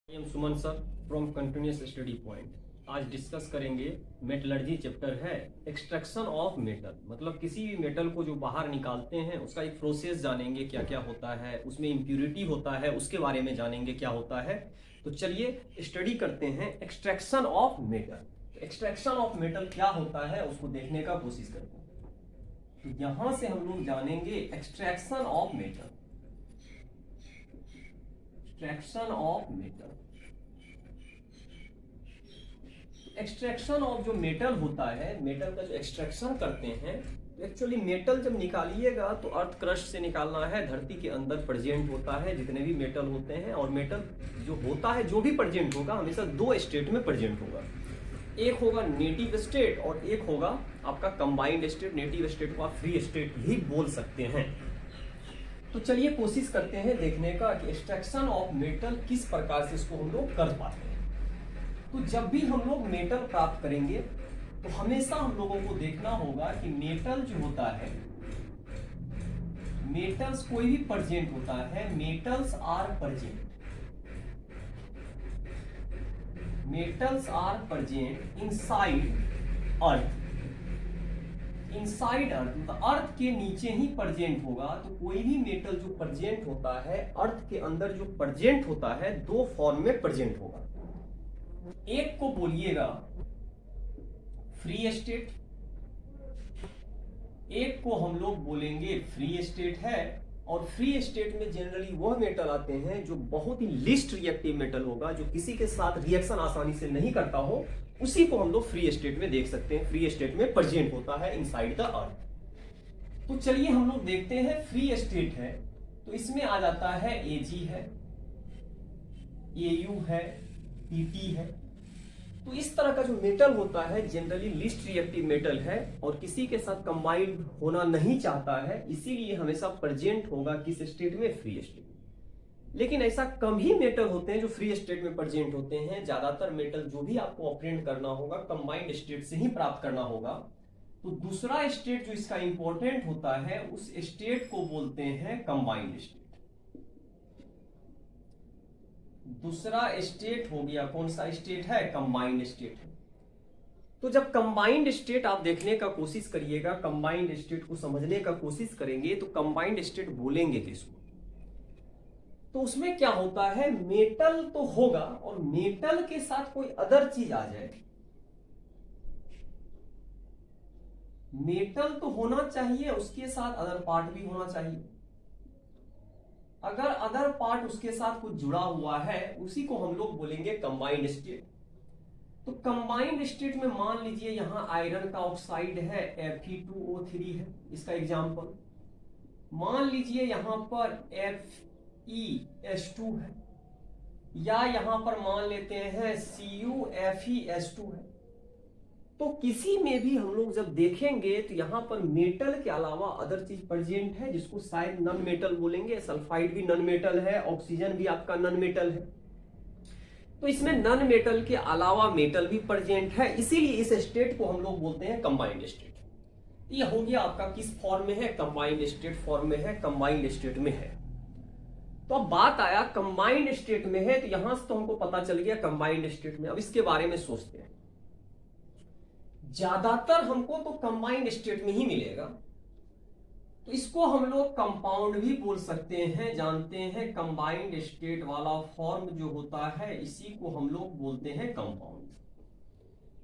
I am Suman sir from continuous study point. आज discuss करेंगे metallurgy chapter है extraction of metal, मतलब किसी भी मेटल को जो बाहर निकालते हैं उसका एक प्रोसेस जानेंगे, क्या क्या होता है, उसमें इम्प्यूरिटी होता है उसके बारे में जानेंगे क्या होता है। तो चलिए स्टडी करते हैं extraction of metal. Extraction of metal क्या होता है उसको देखने का कोशिश करते हैं। तो यहां से हम लोग जानेंगे extraction of metal. Extraction of metal, extraction of जो मेटल होता है, मेटल का जो एक्सट्रैक्शन करते हैं, तो एक्चुअली मेटल जब निकालिएगा तो अर्थ क्रस्ट से निकालना है, धरती के अंदर प्रेजेंट होता है जितने भी मेटल होते हैं। और मेटल जो होता है, जो भी प्रेजेंट होगा, हमेशा दो स्टेट में प्रेजेंट होगा। एक होगा नेटिव स्टेट और एक होगा आपका कंबाइंड स्टेट। नेटिव स्टेट को आप फ्री स्टेट भी बोल सकते हैं। तो चलिए कोशिश करते हैं देखने का कि एक्सट्रैक्शन ऑफ मेटल किस प्रकार से इसको हम लोग कर पाते हैं। तो जब भी हम लोग मेटल प्राप्त करेंगे तो हमेशा हम लोगों को देखना होगा कि मेटल जो होता है, मेटल्स कोई भी प्रेजेंट होता है, metals are present, metals are present inside earth. Inside earth मतलब अर्थ के नीचे ही प्रेजेंट होगा। तो कोई भी मेटल जो प्रेजेंट होता है अर्थ के अंदर, जो प्रेजेंट होता है, दो फॉर्म में प्रेजेंट होगा। एक को बोलिएगा फ्री स्टेट, एक को हम लोग बोलेंगे फ्री स्टेट है। और फ्री स्टेट में जनरली वह मेटल आते हैं जो बहुत ही लिस्ट रिएक्टिव मेटल होगा, जो किसी के साथ रिएक्शन आसानी से नहीं करता हो, उसी को हम लोग फ्री स्टेट में देख सकते हैं। फ्री स्टेट में प्रेजेंट होता है इनसाइड द अर्थ। तो चलिए हम लोग देखते हैं फ्री स्टेट है तो इसमें आ जाता है Ag है, Au है, Pt है। तो इस तरह का जो मेटल होता है जनरली लिस्ट रिएक्टिव मेटल है और किसी के साथ कंबाइंड होना नहीं चाहता है, इसीलिए हमेशा प्रेजेंट होगा किस स्टेट में, फ्री स्टेट में। लेकिन ऐसा कम ही मेटल होते हैं जो फ्री स्टेट में प्रेजेंट होते हैं। ज्यादातर मेटल जो भी आपको ऑपरेट करना होगा कंबाइंड स्टेट से ही प्राप्त करना होगा। तो दूसरा स्टेट जो इसका इंपॉर्टेंट होता है उस स्टेट को बोलते हैं कंबाइंड स्टेट। दूसरा स्टेट हो गया, कौन सा स्टेट है, कंबाइंड स्टेट है। तो जब कंबाइंड स्टेट आप देखने का कोशिश करिएगा, कंबाइंड स्टेट को समझने का कोशिश करेंगे तो कंबाइंड स्टेट बोलेंगे किसको, तो उसमें क्या होता है, मेटल तो होगा और मेटल के साथ कोई अदर चीज आ जाए। मेटल तो होना चाहिए, उसके साथ अदर पार्ट भी होना चाहिए। अगर अदर पार्ट उसके साथ कुछ जुड़ा हुआ है उसी को हम लोग बोलेंगे कंबाइंड स्टेट। तो कंबाइंड स्टेट में मान लीजिए यहां आयरन का ऑक्साइड है, Fe2O3 है इसका एग्जांपल। मान लीजिए यहां पर FeS2 है, या यहां पर मान लेते हैं CuFeS2 है। तो किसी में भी हम लोग जब देखेंगे तो यहां पर मेटल के अलावा अदर चीज प्रेजेंट है जिसको शायद नॉन मेटल बोलेंगे। सल्फाइड भी नॉन मेटल है, ऑक्सीजन भी आपका नॉन मेटल है। तो इसमें नॉन मेटल के अलावा मेटल भी प्रेजेंट है, इसीलिए इस स्टेट को हम लोग बोलते हैं कंबाइंड स्टेट। ये हो गया आपका किस फॉर्म में है, कंबाइंड स्टेट फॉर्म में है, कंबाइंड स्टेट में है। तो अब बात आया कंबाइंड स्टेट में है, तो यहां से तो हमको पता चल गया कंबाइंड स्टेट में। अब इसके बारे में सोचते हैं, ज्यादातर हमको तो कंबाइंड स्टेट में ही मिलेगा। तो इसको हम लोग कंपाउंड भी बोल सकते हैं, जानते हैं कंबाइंड स्टेट वाला फॉर्म जो होता है इसी को हम लोग बोलते हैं कंपाउंड,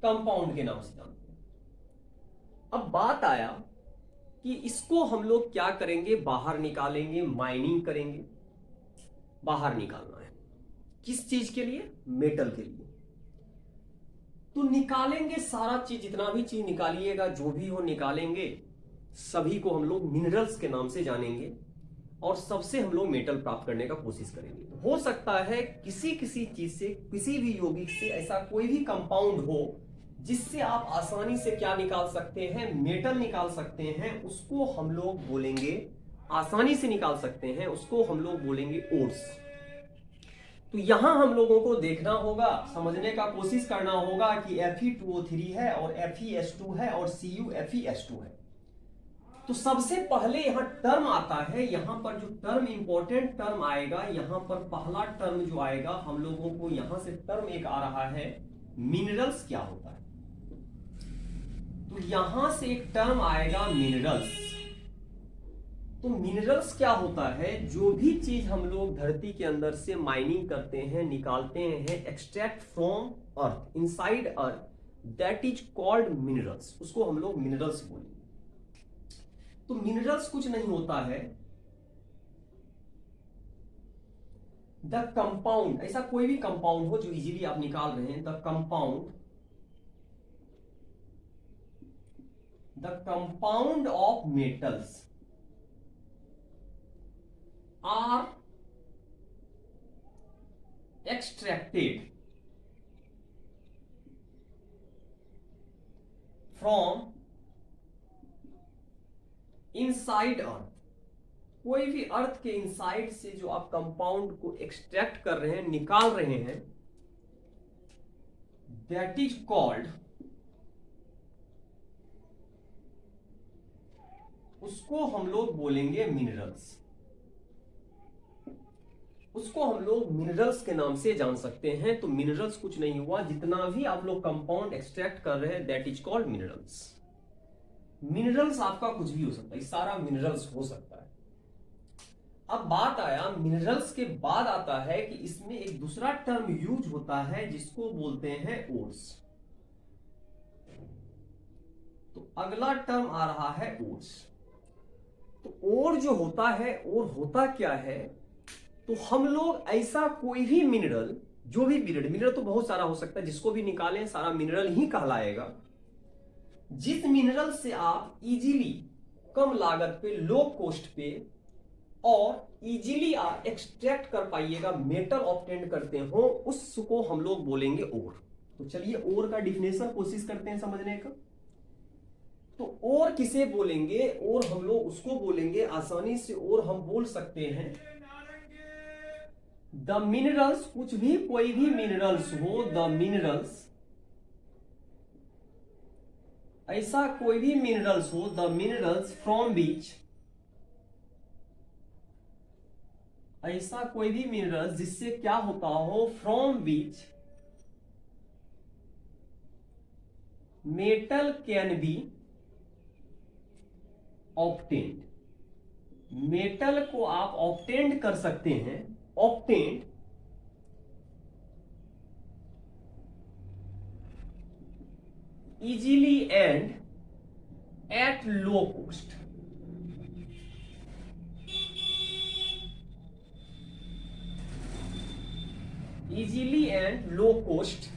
कंपाउंड के नाम से जानते हैं। अब बात आया कि इसको हम लोग क्या करेंगे, बाहर निकालेंगे, माइनिंग करेंगे। बाहर निकालना है किस चीज के लिए, मेटल के लिए। तो निकालेंगे सारा चीज, जितना भी चीज निकालिएगा, जो भी हो निकालेंगे, सभी को हम लोग मिनरल्स के नाम से जानेंगे और सबसे हम लोग मेटल प्राप्त करने का कोशिश करेंगे। तो हो सकता है किसी किसी चीज से, किसी भी यौगिक से ऐसा कोई भी कंपाउंड हो जिससे आप आसानी से क्या निकाल सकते हैं, मेटल निकाल सकते हैं। उसको हम लोग बोलेंगे, आसानी से निकाल सकते हैं, उसको हम लोग बोलेंगे ओर्स। तो यहां हम लोगों को देखना होगा, समझने का कोशिश करना होगा कि Fe2O3 है और FeS2 है और CuFeS2 है। तो सबसे पहले यहां टर्म आता है, यहां पर जो टर्म इंपॉर्टेंट टर्म आएगा, यहां पर पहला टर्म जो आएगा हम लोगों को यहां से टर्म एक आ रहा है मिनरल्स क्या होता है। तो यहां से एक टर्म आएगा मिनरल्स। तो मिनरल्स क्या होता है, जो भी चीज हम लोग धरती के अंदर से माइनिंग करते हैं, निकालते हैं, extract from earth, inside earth, that is called minerals, उसको हम लोग मिनरल्स बोलेंगे। तो मिनरल्स कुछ नहीं होता है द कंपाउंड, ऐसा कोई भी कंपाउंड हो जो इजीली आप निकाल रहे हैं, the compound of metals are extracted from inside earth। कोई भी अर्थ के इनसाइड से जो आप कंपाउंड को एक्सट्रैक्ट कर रहे हैं, निकाल रहे हैं, दैट इज कॉल्ड, उसको हम लोग बोलेंगे मिनरल्स। उसको हम लोग मिनरल्स के नाम से जान सकते हैं। तो मिनरल्स कुछ नहीं हुआ, जितना भी आप लोग कंपाउंड एक्सट्रैक्ट कर रहे हैं that is called minerals. Minerals आपका कुछ भी हो सकता है, सारा मिनरल्स हो सकता है। अब बात आया मिनरल्स के बाद आता है कि इसमें एक दूसरा टर्म यूज होता है जिसको बोलते हैं ओर्स। तो अगला टर्म आ रहा है ओर्स। तो ओर जो होता है, ओर होता क्या है, तो हम लोग ऐसा कोई भी मिनरल, जो भी मिनरल तो बहुत सारा हो सकता है, जिसको भी निकालें सारा मिनरल ही कहलाएगा। जिस मिनरल से आप इजीली, कम लागत पे, लो कॉस्ट पे और इजीली आप एक्सट्रैक्ट कर पाइएगा, मेटल ऑब्टेन करते हो, उसको हम लोग बोलेंगे ओर। तो चलिए ओर का डिफिनेशन कोशिश करते हैं समझने का। तो ओर किसे बोलेंगे, और हम लोग उसको बोलेंगे आसानी से, और हम बोल सकते हैं द मिनरल्स, कुछ भी कोई भी मिनरल्स हो, द मिनरल्स, ऐसा कोई भी मिनरल्स हो, द मिनरल्स फ्रॉम बीच, ऐसा कोई भी मिनरल्स जिससे क्या होता हो, from beach metal can be obtained. Metal को आप ऑब्टेन्ड कर सकते हैं, obtained easily and at low cost। easily and low cost,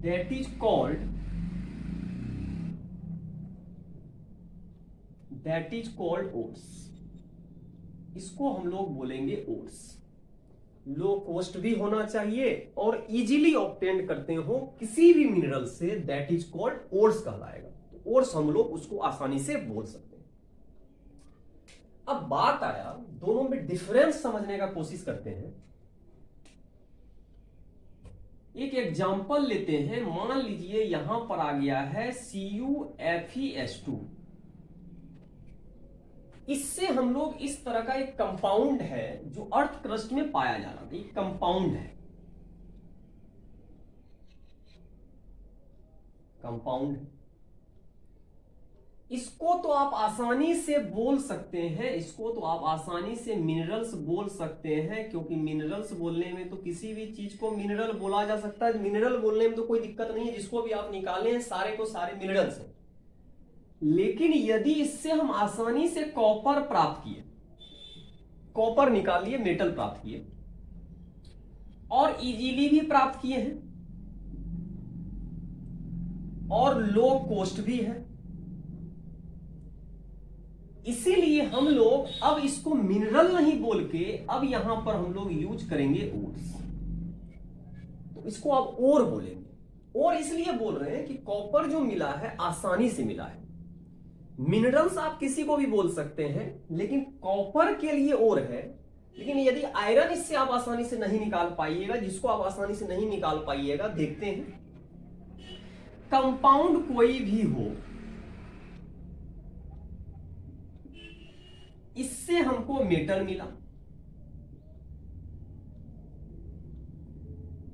that is called ores. इसको हम लोग बोलेंगे ओर्स। लो कॉस्ट भी होना चाहिए और इजीली ऑब्टेन करते हो किसी भी मिनरल से, दैट इज कॉल्ड ओर्स कहलाएगा। तो ओर्स हम लोग उसको आसानी से बोल सकते हैं। अब बात आया, दोनों में डिफरेंस समझने का कोशिश करते हैं। एक एग्जांपल लेते हैं, मान लीजिए यहां पर आ गया है CuFeS2। इससे हम लोग, इस तरह का एक कंपाउंड है जो अर्थ क्रस्ट में पाया जा रहा है, एक कंपाउंड है, कंपाउंड। इसको तो आप आसानी से बोल सकते हैं, इसको तो आप आसानी से मिनरल्स बोल सकते हैं, क्योंकि मिनरल्स बोलने में तो किसी भी चीज को मिनरल बोला जा सकता है। मिनरल बोलने में तो कोई दिक्कत नहीं है, जिसको भी आप निकालें सारे को सारे मिनरल्स हैं। लेकिन यदि इससे हम आसानी से कॉपर प्राप्त किए, कॉपर निकाल लिए, मेटल प्राप्त किए, और इजीली भी प्राप्त किए हैं और लो कॉस्ट भी है, इसीलिए हम लोग अब इसको मिनरल नहीं बोल के अब यहां पर हम लोग यूज करेंगे ओर्स। तो इसको अब ओर बोलेंगे। और इसलिए बोल रहे हैं कि कॉपर जो मिला है आसानी से मिला है। मिनरल्स आप किसी को भी बोल सकते हैं, लेकिन कॉपर के लिए ओर है। लेकिन यदि आयरन इससे आप आसानी से नहीं निकाल पाइएगा, जिसको आप आसानी से नहीं निकाल पाइएगा, देखते हैं कंपाउंड कोई भी हो, इससे हमको मेटल मिला,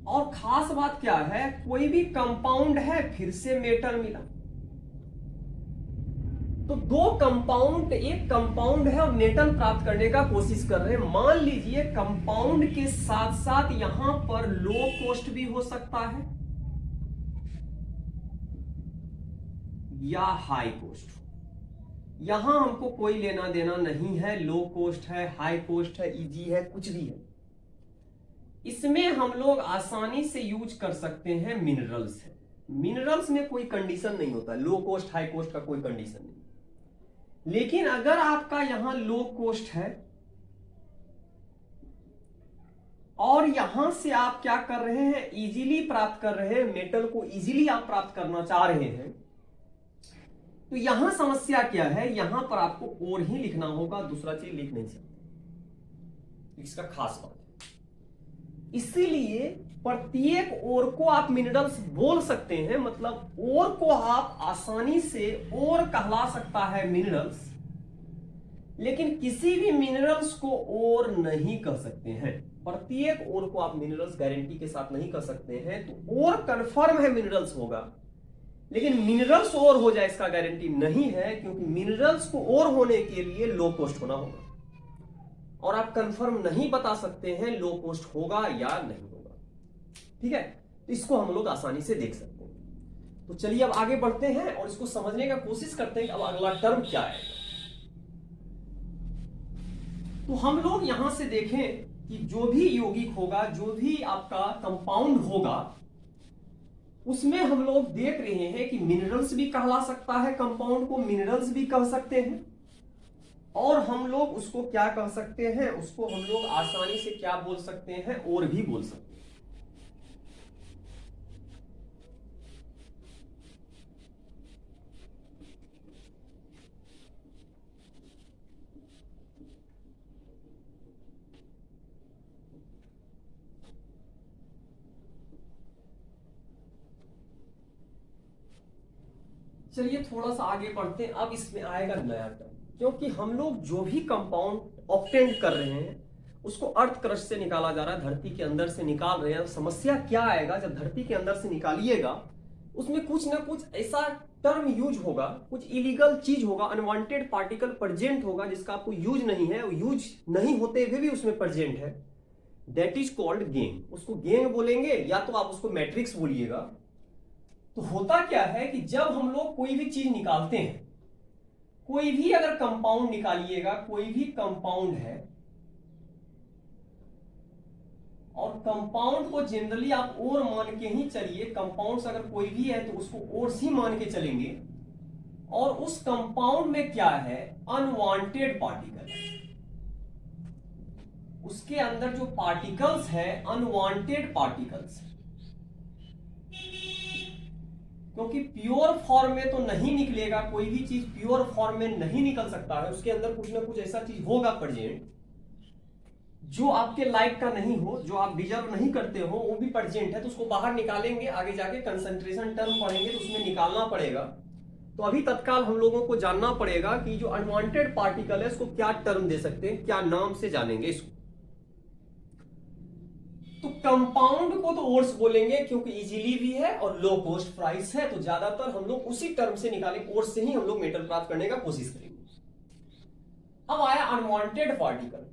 और खास बात क्या है, कोई भी कंपाउंड है फिर से मेटल मिला। तो दो कंपाउंड, एक कंपाउंड है और मेटल प्राप्त करने का कोशिश कर रहे हैं। मान लीजिए कंपाउंड के साथ साथ यहां पर लो कॉस्ट भी हो सकता है या हाई कॉस्ट। यहां हमको कोई लेना देना नहीं है, लो कॉस्ट है, हाई कॉस्ट है, इजी है, कुछ भी है। इसमें हम लोग आसानी से यूज कर सकते हैं मिनरल्स है। मिनरल्स में कोई कंडीशन नहीं होता, लो कॉस्ट हाई कॉस्ट का कोई कंडीशन नहीं। लेकिन अगर आपका यहां लो कॉस्ट है और यहां से आप क्या कर रहे हैं, इजीली प्राप्त कर रहे हैं, मेटल को इजीली आप प्राप्त करना चाह रहे हैं, तो यहां समस्या क्या है, यहां पर आपको और ही लिखना होगा, दूसरा चीज लिख नहीं सकते। इसका खास बात है, इसीलिए प्रत्येक ओर को आप मिनरल्स बोल सकते हैं, मतलब ओर को आप आसानी से ओर कहला सकता है मिनरल्स, लेकिन किसी भी मिनरल्स को ओर नहीं कह सकते हैं। प्रत्येक ओर को आप मिनरल्स गारंटी के साथ नहीं कर सकते हैं। तो ओर कंफर्म है मिनरल्स होगा, लेकिन मिनरल्स और हो जाए इसका गारंटी नहीं है, क्योंकि मिनरल्स को और होने के लिए लो कॉस्ट होना होगा, और आप कंफर्म नहीं बता सकते हैं लो कॉस्ट होगा या नहीं होगा। ठीक है, तो इसको हम लोग आसानी से देख सकते हैं। तो चलिए अब आगे बढ़ते हैं और इसको समझने का कोशिश करते हैं कि अब अगला टर्म क्या है। तो हम लोग यहां से देखें कि जो भी यौगिक होगा, जो भी आपका कंपाउंड होगा, उसमें हम लोग देख रहे हैं कि मिनरल्स भी कहला सकता है, कंपाउंड को मिनरल्स भी कह सकते हैं, और हम लोग उसको क्या कह सकते हैं, उसको हम लोग आसानी से क्या बोल सकते हैं, और भी बोल सकते हैं। चलिए थोड़ा सा आगे बढ़ते हैं। अब इसमें आएगा नया टर्म, क्योंकि हम लोग जो भी कंपाउंड ऑब्टेन कर रहे हैं उसको अर्थ क्रस्ट से निकाला जा रहा है, धरती के अंदर से निकाल रहे हैं। समस्या क्या आएगा, जब धरती के अंदर से निकालिएगा उसमें कुछ ना कुछ ऐसा टर्म यूज होगा, कुछ इलीगल चीज होगा, अनवांटेड पार्टिकल प्रेजेंट होगा जिसका आपको यूज नहीं है, यूज नहीं होते हुए भी उसमें प्रेजेंट है। That is called gang. उसको गैंग बोलेंगे या तो आप उसको मैट्रिक्स बोलिएगा। तो होता क्या है कि जब हम लोग कोई भी चीज निकालते हैं, कोई भी अगर कंपाउंड निकालिएगा, कोई भी कंपाउंड है, और कंपाउंड को जनरली आप और मान के ही चलिए। कंपाउंड्स अगर कोई भी है तो उसको और ही मान के चलेंगे, और उस कंपाउंड में क्या है, अनवांटेड पार्टिकल है। उसके अंदर जो पार्टिकल्स है अनवांटेड पार्टिकल्स है, क्योंकि प्योर फॉर्म में तो नहीं निकलेगा, कोई भी चीज प्योर फॉर्म में नहीं निकल सकता है। उसके अंदर कुछ ना कुछ ऐसा चीज होगा प्रेजेंट जो आपके लाइक का नहीं हो, जो आप डिजर्व नहीं करते हो, वो भी प्रेजेंट है। तो उसको बाहर निकालेंगे, आगे जाके कंसंट्रेशन टर्म पढ़ेंगे तो उसमें निकालना पड़ेगा। तो अभी तत्काल हम लोगों को जानना पड़ेगा कि जो अनवांटेड पार्टिकल है उसको क्या टर्म दे सकते हैं, क्या नाम से जानेंगे इसको। तो कंपाउंड को तो ओर्स बोलेंगे क्योंकि इजीली भी है और लो कॉस्ट प्राइस है, तो ज्यादातर हम लोग उसी टर्म से निकालेंगे, ओर्स से ही हम लोग मेटल प्राप्त करने का कोशिश करेंगे। अब आया अनवांटेड पार्टिकल,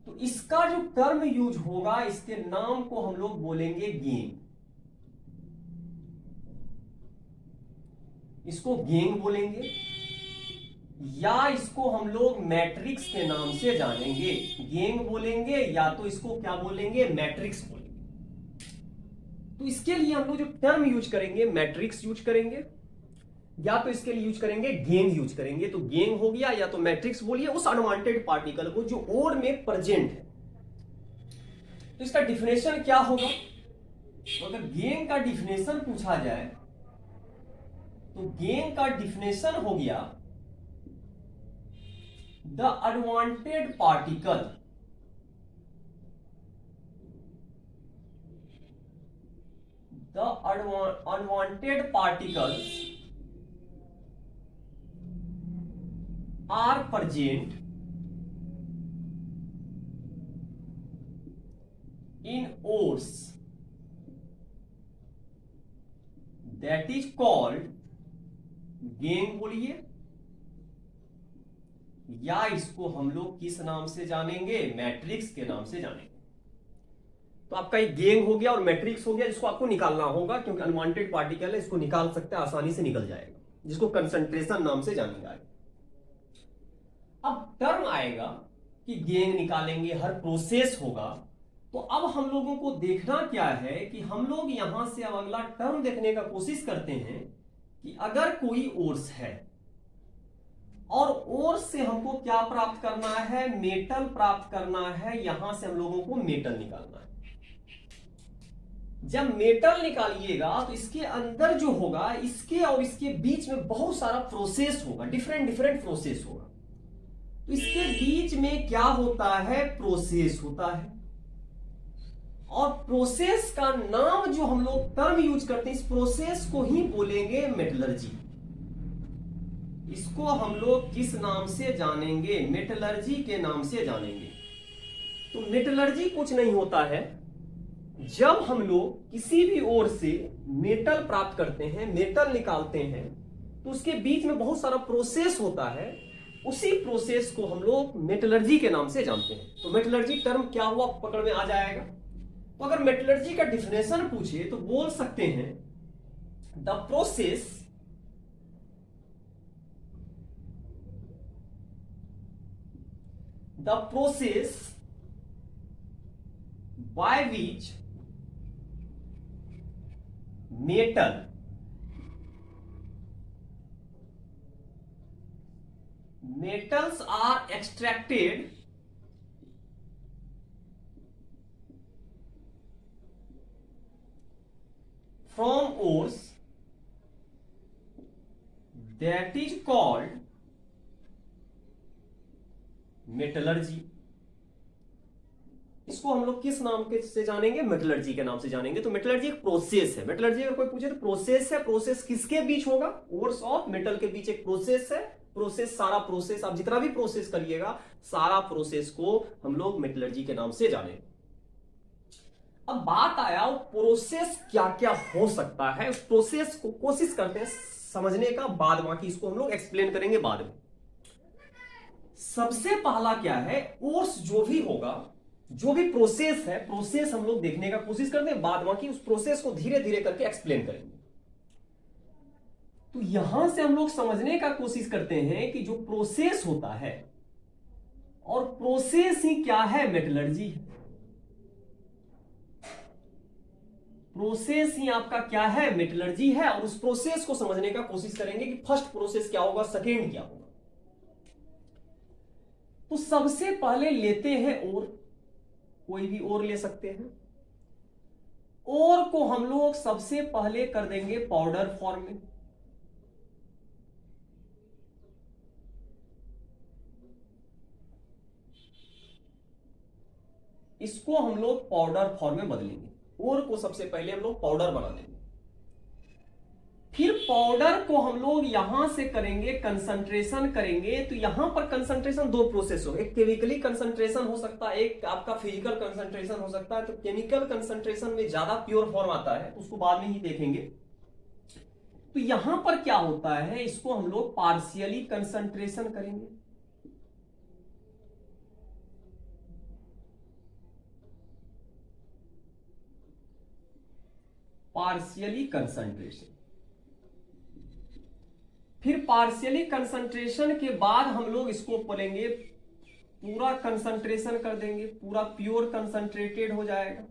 तो इसका जो टर्म यूज होगा, इसके नाम को हम लोग बोलेंगे गैंग। इसको गैंग बोलेंगे, या इसको हम लोग मैट्रिक्स के नाम से जानेंगे। गैंग बोलेंगे या तो इसको क्या बोलेंगे, मैट्रिक्स बोलेंगे। तो इसके लिए हम लोग जो टर्म यूज करेंगे, मैट्रिक्स यूज करेंगे, या तो इसके लिए यूज करेंगे गैंग यूज करेंगे। तो गैंग हो गया, या तो मैट्रिक्स बोलिए उस अनवांटेड पार्टिकल को जो ओर में प्रेजेंट है। तो इसका डिफिनेशन क्या होगा, तो अगर गैंग का डिफिनेशन पूछा जाए तो गैंग का डिफिनेशन हो गया the unwanted particle the the unwanted particles are present in ores that is called gangue बोलिए, या इसको हम लोग किस नाम से जानेंगे, मैट्रिक्स के नाम से जानेंगे। तो आपका एक गैंग हो गया और मैट्रिक्स हो गया, जिसको आपको निकालना होगा क्योंकि अनवांटेड पार्टिकल है, इसको निकाल सकते हैं, आसानी से निकल जाएगा, जिसको कंसंट्रेशन नाम से जानेंगे। अब टर्म आएगा कि गैंग निकालेंगे, हर प्रोसेस होगा। तो अब हम लोगों को देखना क्या है कि हम लोग यहां से अब अगला टर्म देखने का कोशिश करते हैं कि अगर कोई ओर्स है और ओर्स से हमको क्या प्राप्त करना है, मेटल प्राप्त करना है, यहां से हम लोगों को मेटल निकालना है। जब मेटल निकालिएगा तो इसके अंदर जो होगा, इसके और इसके बीच में बहुत सारा प्रोसेस होगा, डिफरेंट डिफरेंट प्रोसेस होगा। तो इसके बीच में क्या होता है, प्रोसेस होता है। और प्रोसेस का नाम जो हम लोग टर्म यूज करते हैं, इस प्रोसेस को ही बोलेंगे मेटलर्जी। इसको हम लोग किस नाम से जानेंगे, मेटलर्जी के नाम से जानेंगे। तो मेटलर्जी कुछ नहीं होता है, जब हम लोग किसी भी ओर से मेटल प्राप्त करते हैं, मेटल निकालते हैं, तो उसके बीच में बहुत सारा प्रोसेस होता है, उसी प्रोसेस को हम लोग मेटलर्जी के नाम से जानते हैं। तो मेटलर्जी टर्म क्या हुआ पकड़ में आ जाएगा। तो अगर मेटलर्जी का डिफिनेशन पूछे तो बोल सकते हैं the process by which metals are extracted from ores, that is called metallurgy। इसको हम लोग किस नाम के से जानेंगे, मेटलर्जी के नाम से जानेंगे। तो मेटलर्जी एक प्रोसेस है। मेटलर्जी अगर कोई पूछे तो प्रोसेस है, प्रोसेस किसके बीच होगा, ओर्स ऑफ मेटल के बीच एक प्रोसेस है। प्रोसेस, सारा प्रोसेस, आप जितना भी प्रोसेस करिएगा, सारा प्रोसेस को हम लोग मेटलर्जी के नाम से जानेंगे। अब बात आया प्रोसेस क्या क्या हो सकता है, उस प्रोसेस को कोशिश करते हैं समझने का, बाद बाकी इसको हम लोग एक्सप्लेन करेंगे बाद में। सबसे पहला क्या है, ओर्स जो भी होगा, जो भी प्रोसेस है, प्रोसेस हम लोग देखने का कोशिश करते हैं, बाद बाकी उस प्रोसेस को धीरे धीरे करके एक्सप्लेन करेंगे। तो यहां से हम लोग समझने का कोशिश करते हैं कि जो प्रोसेस होता है, और प्रोसेस ही क्या है, मेटलर्जी। प्रोसेस ही आपका क्या है, मेटलर्जी है। और उस प्रोसेस को समझने का कोशिश करेंगे कि फर्स्ट प्रोसेस क्या होगा, सेकेंड क्या होगा। तो सबसे पहले लेते हैं ओर, कोई भी ओर ले सकते हैं। ओर को हम लोग सबसे पहले कर देंगे पाउडर फॉर्म में। इसको हम लोग पाउडर फॉर्म में बदलेंगे। ओर को सबसे पहले हम लोग पाउडर बना देंगे। फिर पाउडर को हम लोग यहां से करेंगे, कंसंट्रेशन करेंगे। तो यहां पर कंसंट्रेशन दो प्रोसेस हो, एक केमिकली कंसंट्रेशन हो सकता है, एक आपका फिजिकल कंसंट्रेशन हो सकता है। तो केमिकल कंसंट्रेशन में ज्यादा प्योर फॉर्म आता है, उसको बाद में ही देखेंगे। तो यहां पर क्या होता है, इसको हम लोग पार्शियली कंसंट्रेशन करेंगे। पार्शियली कंसंट्रेशन, फिर पार्शियली कंसंट्रेशन के बाद हम लोग इसको बोलेंगे पूरा कंसंट्रेशन कर देंगे, पूरा प्योर कंसंट्रेटेड हो जाएगा।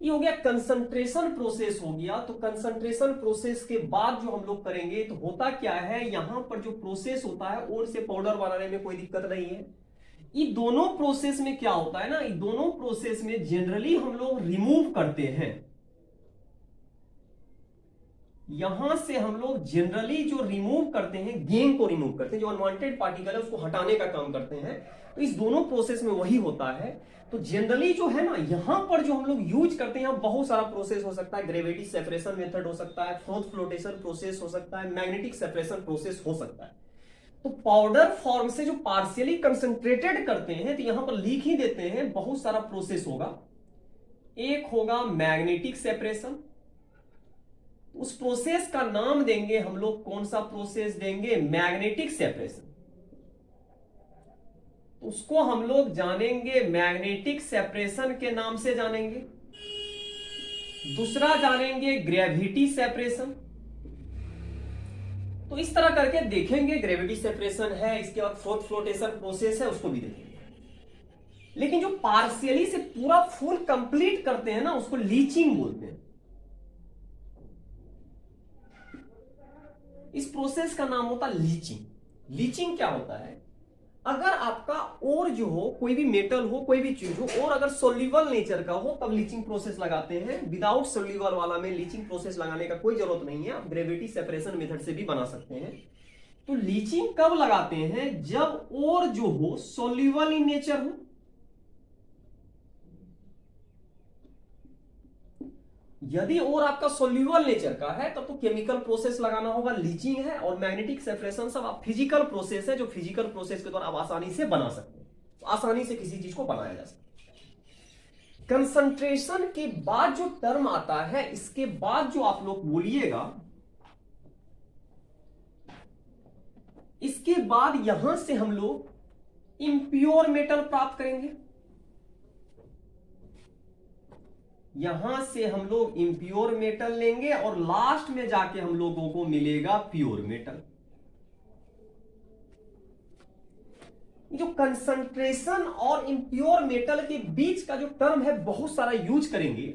ये हो गया कंसंट्रेशन प्रोसेस हो गया। तो कंसंट्रेशन प्रोसेस के बाद जो हम लोग करेंगे, तो होता क्या है, यहां पर जो प्रोसेस होता है, ओर से पाउडर बनाने में कोई दिक्कत नहीं है। ये दोनों प्रोसेस में क्या होता है ना, ये दोनों प्रोसेस में जनरली हम लोग रिमूव करते हैं, यहां से हम लोग जनरली जो रिमूव करते हैं, गैंग को रिमूव करते हैं, जो अनवांटेड पार्टिकल है उसको हटाने का काम करते हैं। तो इस दोनों प्रोसेस में वही होता है। तो जनरली जो है ना, यहां पर जो हम लोग यूज करते हैं, बहुत सारा प्रोसेस हो सकता है। ग्रेविटी सेपरेशन मेथड हो सकता है, फोर्थ फ्लोटेशन प्रोसेस हो सकता है, मैग्नेटिक सेपरेशन प्रोसेस हो सकता है। तो पाउडर फॉर्म से जो पार्शियली कंसंट्रेटेड करते हैं, तो यहां पर लिख ही देते हैं, बहुत सारा प्रोसेस होगा। एक होगा मैग्नेटिक सेपरेशन, उस प्रोसेस का नाम देंगे हम लोग, कौन सा प्रोसेस देंगे? Magnetic separation. उसको हम लोग जानेंगे मैग्नेटिक सेपरेशन के नाम से जानेंगे। दूसरा जानेंगे ग्रेविटी सेपरेशन। तो इस तरह करके देखेंगे, ग्रेविटी सेपरेशन है, इसके बाद फोर्थ फ्लोटेशन प्रोसेस है, उसको भी देखेंगे। लेकिन जो पार्शियली से पूरा फुल कंप्लीट करते हैं ना, उसको लीचिंग बोलते हैं। इस प्रोसेस का नाम होता है लीचिंग। लीचिंग क्या होता है? अगर आपका और जो हो, कोई भी मेटल हो, कोई भी चीज हो, और अगर सोल्यूबल नेचर का हो, तब लीचिंग प्रोसेस लगाते हैं। विदाउट सोल्यूबल वाला में लीचिंग प्रोसेस लगाने का कोई जरूरत नहीं है, आप ग्रेविटी सेपरेशन मेथड से भी बना सकते हैं। तो लीचिंग कब लगाते हैं? जब और जो हो सोल्यूबल इन नेचर हो। यदि और आपका सोल्यूबल नेचर का है, तब तो केमिकल प्रोसेस लगाना होगा, लीचिंग है। और मैग्नेटिक सेपरेशन सब आप फिजिकल प्रोसेस है, जो फिजिकल प्रोसेस के द्वारा आप आसानी से बना सकते हैं। तो आसानी से किसी चीज को बनाया जा सकता है। कंसंट्रेशन के बाद जो टर्म आता है, इसके बाद जो आप लोग बोलिएगा, इसके बाद यहां से हम लोग इम्प्योर मेटल प्राप्त करेंगे। यहां से हम लोग इम्प्योर मेटल लेंगे और लास्ट में जाके हम लोगों को मिलेगा प्योर मेटल। जो कंसंट्रेशन और इम्प्योर मेटल के बीच का जो टर्म है, बहुत सारा यूज करेंगे,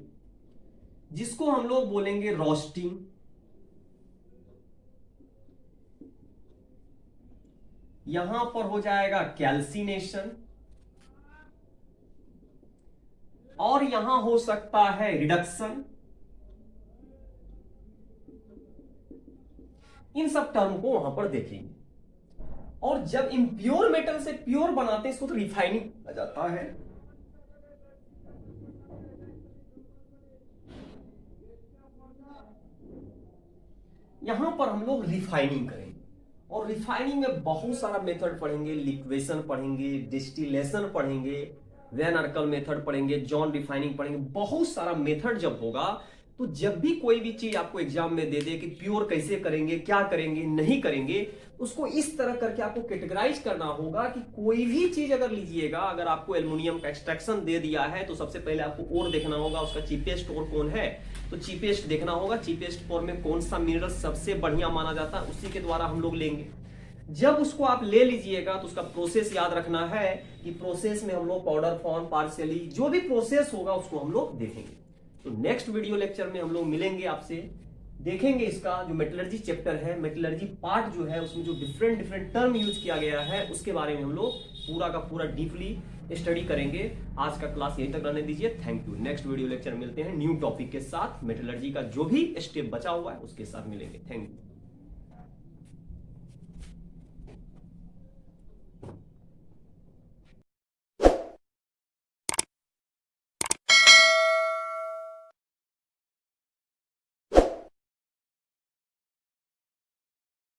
जिसको हम लोग बोलेंगे रोस्टिंग। यहां पर हो जाएगा कैल्सिनेशन, और यहां हो सकता है रिडक्शन। इन सब टर्म को वहां पर देखेंगे। और जब इम्प्योर मेटल से प्योर बनाते हैं, इसको तो रिफाइनिंग आ जाता है। यहां पर हम लोग रिफाइनिंग करेंगे, और रिफाइनिंग में बहुत सारा मेथड पढ़ेंगे। लिक्वेशन पढ़ेंगे, डिस्टिलेशन पढ़ेंगे, वैन अर्कल मेथड पढ़ेंगे, जॉन रिफाइनिंग पढ़ेंगे। बहुत सारा मेथड जब होगा, तो जब भी कोई भी चीज आपको एग्जाम में दे दे कि प्योर कैसे करेंगे, क्या करेंगे, नहीं करेंगे, उसको इस तरह करके आपको कैटेगराइज करना होगा कि कोई भी चीज अगर लीजिएगा, अगर आपको एल्युमिनियम का एक्सट्रैक्शन दे दिया है, तो सबसे पहले आपको ओर देखना होगा, उसका चीपेस्ट ओर कौन है, तो चीपेस्ट देखना होगा। चीपेस्ट ओर में कौन सा मिनरल सबसे बढ़िया माना जाता है, उसी के द्वारा हम लोग लेंगे। जब उसको आप ले लीजिएगा, तो उसका प्रोसेस याद रखना है कि प्रोसेस में हम लोग पाउडर फॉर्म, पार्शियली, जो भी प्रोसेस होगा उसको हम लोग देखेंगे। तो नेक्स्ट वीडियो लेक्चर में हम लोग मिलेंगे आपसे, देखेंगे इसका जो मेटलर्जी चैप्टर है, मेटलर्जी पार्ट जो है, उसमें जो डिफरेंट डिफरेंट टर्म यूज किया गया है, उसके बारे में हम लोग पूरा का पूरा डीपली स्टडी करेंगे। आज का क्लास यहीं तक रहने दीजिए। Thank you. Next video lecture मिलते हैं न्यू टॉपिक के साथ। मेटलर्जी का जो भी स्टेप बचा हुआ है उसके साथ मिलेंगे। Thank you.